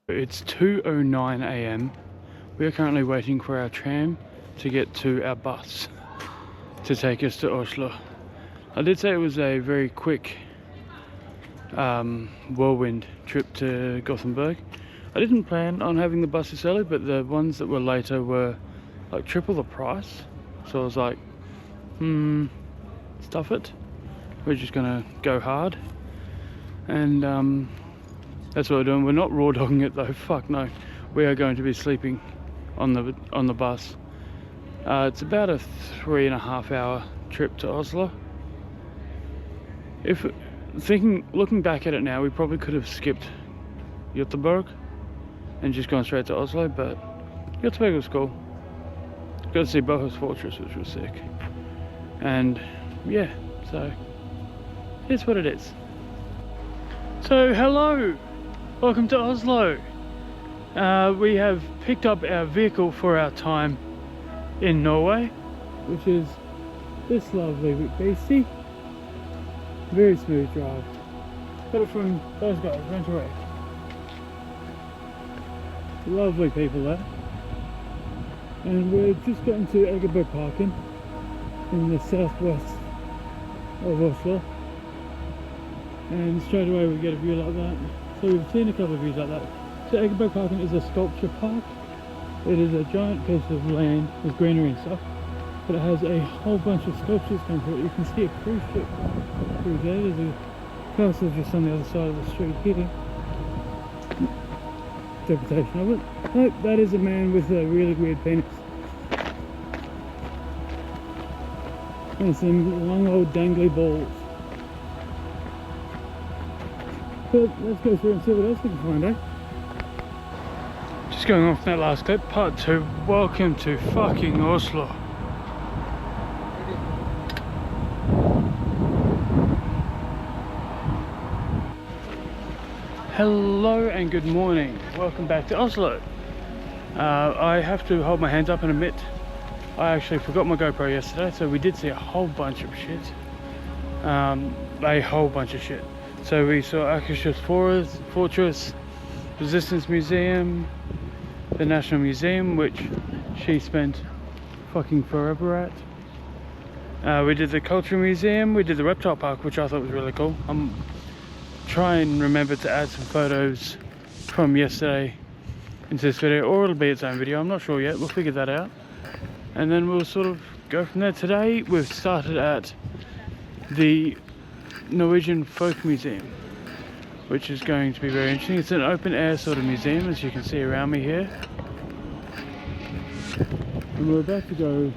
It's 2:09 a.m. We are currently waiting for our tram to get to our bus to take us to Oslo. I did say it was a very quick whirlwind trip to Gothenburg. I didn't plan on having the bus this early, but the ones that were later were like triple the price. So I was like, stuff it. We're just gonna go hard. And that's what we're doing. We're not raw dogging it though. Fuck no. We are going to be sleeping on the bus. It's about a 3.5 hour trip to Oslo. Looking back at it now, we probably could have skipped Göteborg and just gone straight to Oslo, but Göteborg was cool. Got to see Bohus Fortress, which was sick. And yeah, so it's what it is. So hello, welcome to Oslo. We have picked up our vehicle for our time in Norway, which is this lovely beastie. Very smooth drive. Got it from those guys, Rent Away. Lovely people there. And we've just gotten to Egeberg Parken in the southwest of Oslo. And straight away we get a view like that. So we've seen a couple of views like that. So Egeberg Parken is a sculpture park. It is a giant piece of land with greenery and stuff, but it has a whole bunch of sculptures coming through it. You can see a cruise ship through there. There's a castle just on the other side of the street here. Interpretation of it. Nope, that is a man with a really weird penis. And some long old dangly balls. But let's go through and see what else we can find, eh? Just going off that last clip, part 2. Welcome to fucking Oslo. Hello and good morning. Welcome back to Oslo. I have to hold my hands up and admit I actually forgot my GoPro yesterday, so we did see a whole bunch of shit. A whole bunch of shit. So we saw Akershus Fortress, Resistance Museum, the National Museum, which she spent fucking forever at. We did the Culture Museum, we did the Reptile Park, which I thought was really cool. I'm trying to remember to add some photos from yesterday into this video, or it'll be its own video, I'm not sure yet, we'll figure that out. And then we'll sort of go from there. Today we've started at the Norwegian Folk Museum, which is going to be very interesting. It's an open air sort of museum, as you can see around me here. And we're about to go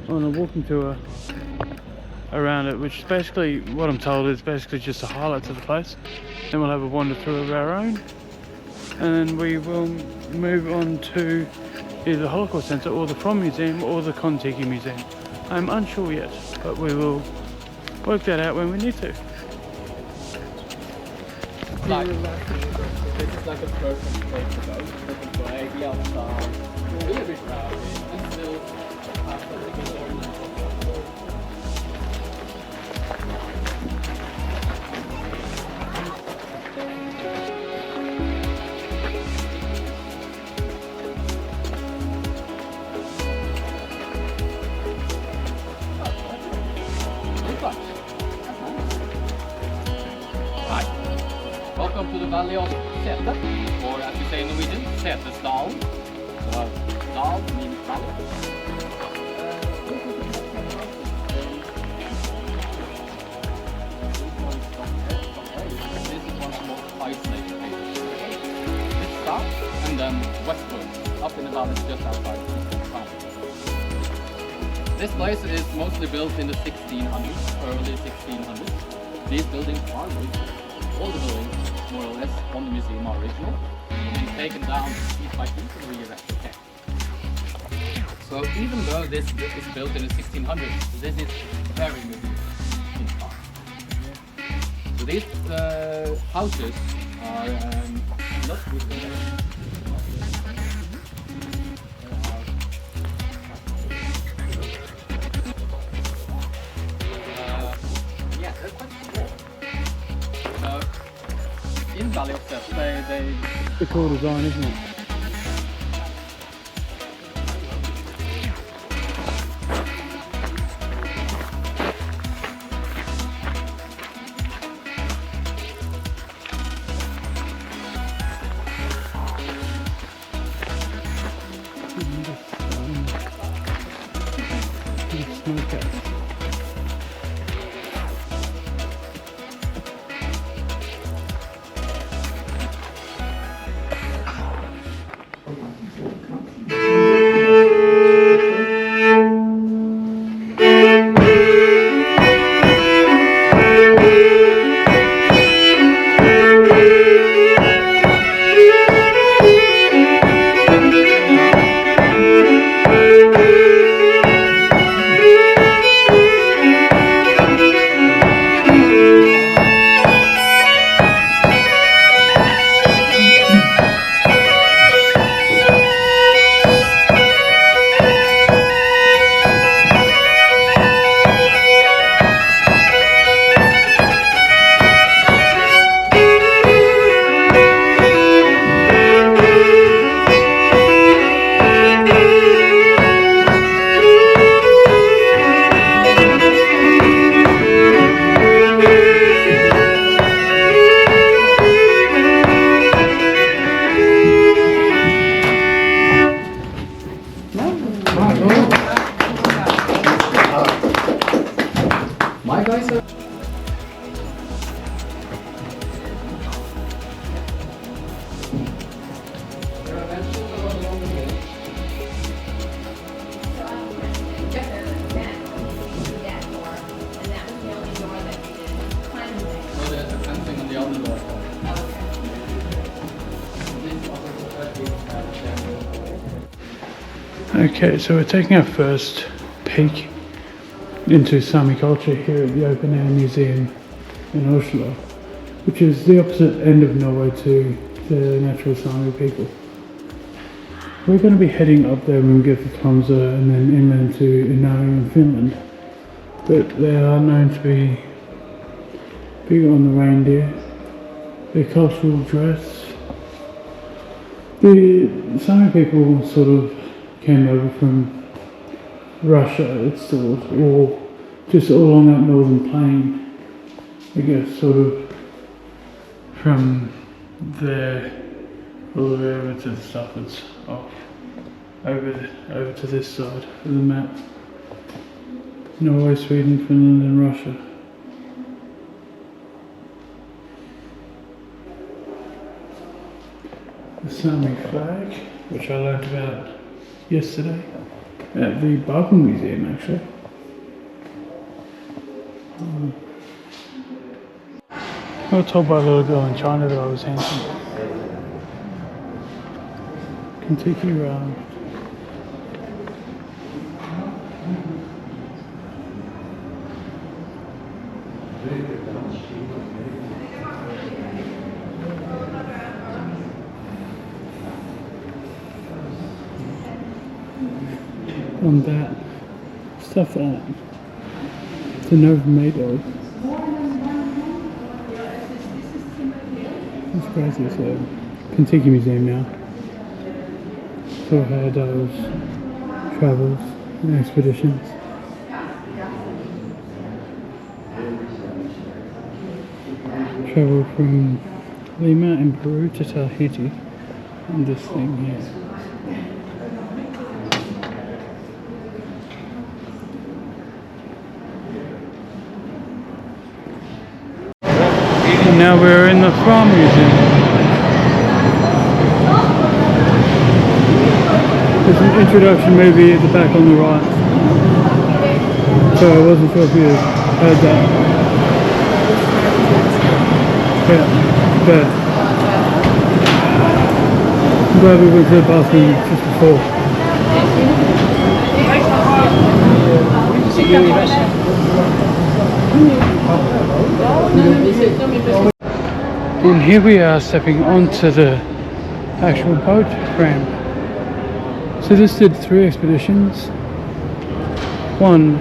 on a walking tour around it, which is basically, what I'm told is basically just the highlights of the place. Then we'll have a wander through of our own, and then we will move on to either the Holocaust Centre or the From Museum or the Kon-Tiki Museum. I'm unsure yet, but we will work that out when we need to. This is like a perfect place to go. Looking for egg outside. Really bit crowded. And still have something to learn. Welcome to the Valley of Sete, or as we say in Norwegian, Setesdalen. Dal means valley. This is one of the most isolated places. It's south and then westward, up in the valleys just outside town. This place is mostly built in the 1600s, early 1600s. These buildings are original. All the buildings, more or less, on the museum are original, and taken down piece by piece and re-erected. So even though this is built in the 1600s, this is very medieval in style. So these houses are not with the yeah, they're quite small. So in Valley of Sete, they a cool design, isn't it? Snowcats. My guys are... Okay, so we're taking our first peek into Sami culture here at the Open Air Museum in Oslo, which is the opposite end of Norway to the natural Sami people. We're going to be heading up there when we get to Tromsø and then inland to Inari in Finland, but they are known to be big on the reindeer, their cultural dress. The Sami people sort of came over from Russia, it's thought, or just along that northern plain, I guess, sort of from there all the way over to the stuff that's off, over to this side of the map. Norway, Sweden, Finland and Russia. The Sami flag, which I learnt about yesterday at the Bible Museum, actually. I was told by a little girl in China that I was handsome. Kentucky Raft. On that, stuff that the Nova made of. It's crazy, it's a Kentucky Museum now. So how it does travels and expeditions. Travel from Lima in Peru to Tahiti and this thing here. And now we're in the Farm Museum. There's an introduction movie at the back on the right. So I wasn't sure if you heard that. Yeah, but I'm glad we went to the bathroom just before. And here we are stepping onto the actual boat ramp. So this did 3 expeditions. 1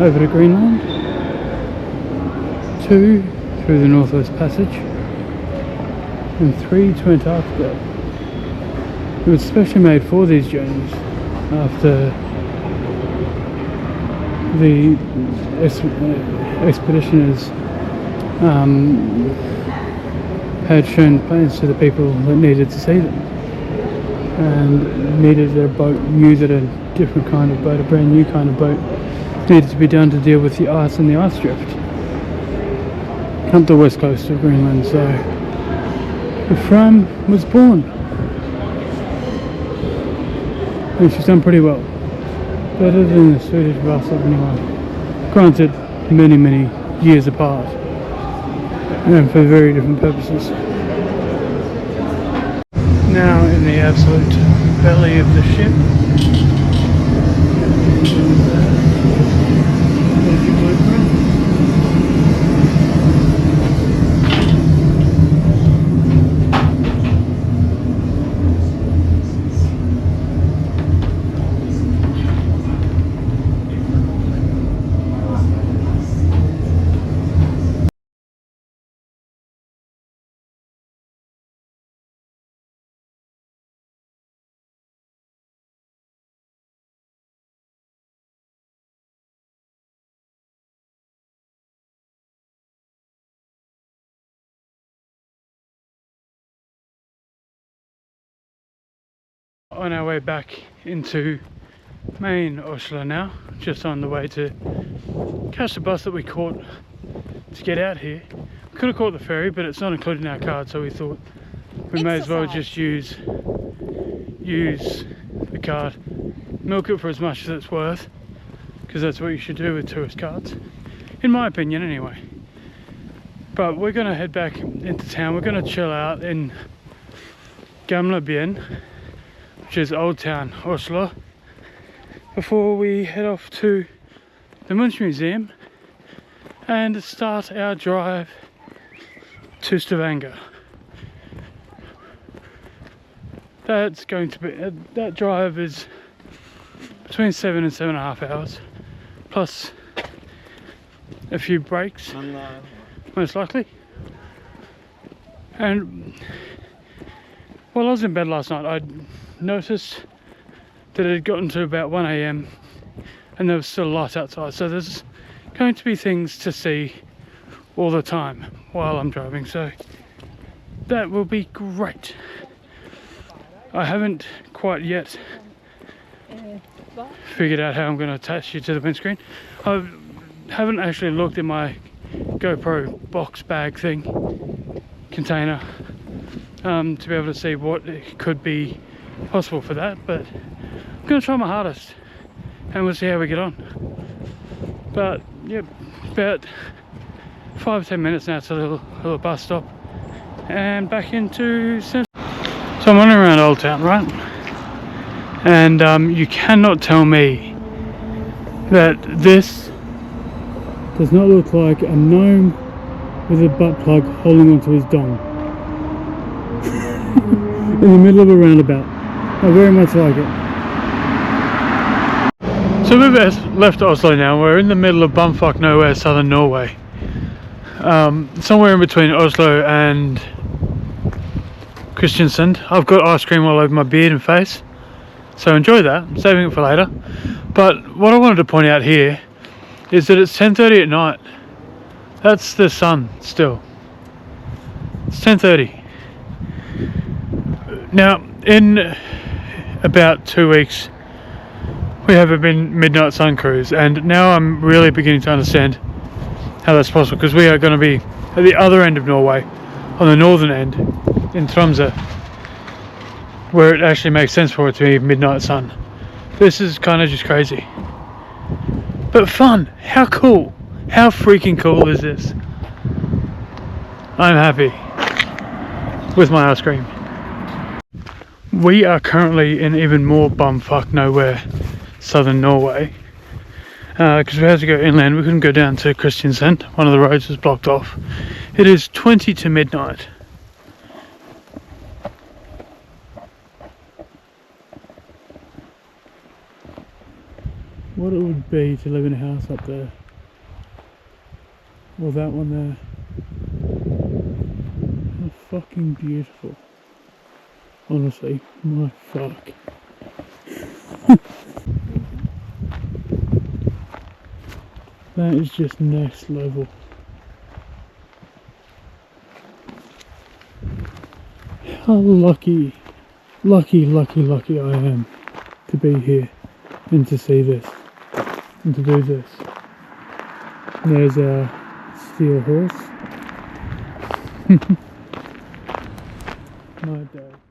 over to Greenland, 2 through the Northwest Passage, and 3 to Antarctica. It was specially made for these journeys after the expeditioners had shown plans to the people that needed to see them and needed that a boat, knew that a different kind of boat, a brand new kind of boat, needed to be done to deal with the ice and the ice drift up the west coast of Greenland. So the Fram was born, and she's done pretty well, better than the Swedish vessel anyway, granted many years apart and for very different purposes. Now in the absolute belly of the ship. There's your blueprint. On our way back into main Oslo now, just on the way to catch the bus that we caught to get out here. We could have caught the ferry, but it's not included in our card, so we thought we may as well just use the card, milk it for as much as it's worth, because that's what you should do with tourist cards, in my opinion anyway. But we're going to head back into town. We're going to chill out in Gamlebyen, which is Old Town Oslo, before we head off to the Munch Museum and start our drive to Stavanger. That's going to be, that drive is between 7 and 7.5 hours, plus a few breaks, most likely. And while I was in bed last night, I noticed that it had gotten to about 1 AM and there was still light outside, so there's going to be things to see all the time while I'm driving, so that will be great. I haven't quite yet figured out how I'm going to attach you to the windscreen. I haven't actually looked in my GoPro box bag thing container to be able to see what could be possible for that, but I'm going to try my hardest and we'll see how we get on. But yeah, about 5-10 minutes now to a little bus stop and back into Central. So I'm running around Old Town, right? And you cannot tell me that this does not look like a gnome with a butt plug holding onto his dong in the middle of a roundabout. I very much like it. So we've left Oslo now. We're in the middle of bumfuck nowhere, southern Norway. Somewhere in between Oslo and Kristiansand. I've got ice cream all over my beard and face, so enjoy that. I'm saving it for later. But what I wanted to point out here is that it's 10:30 at night. That's the sun still. It's 10:30. Now, in about 2 weeks, we have a midnight sun cruise, and now I'm really beginning to understand how that's possible, because we are going to be at the other end of Norway, on the northern end, in Tromsø, where it actually makes sense for it to be midnight sun. This is kind of just crazy, but fun. How cool, how freaking cool is this? I'm happy with my ice cream. We are currently in even more bumfuck nowhere, southern Norway, because we had to go inland. We couldn't go down to Kristiansand. One of the roads was blocked off. It is 20 to midnight. What it would be to live in a house up there, or that one there. How fucking beautiful. Honestly, my fuck. That is just next level. How lucky I am to be here and to see this and to do this. And there's our steel horse. My day.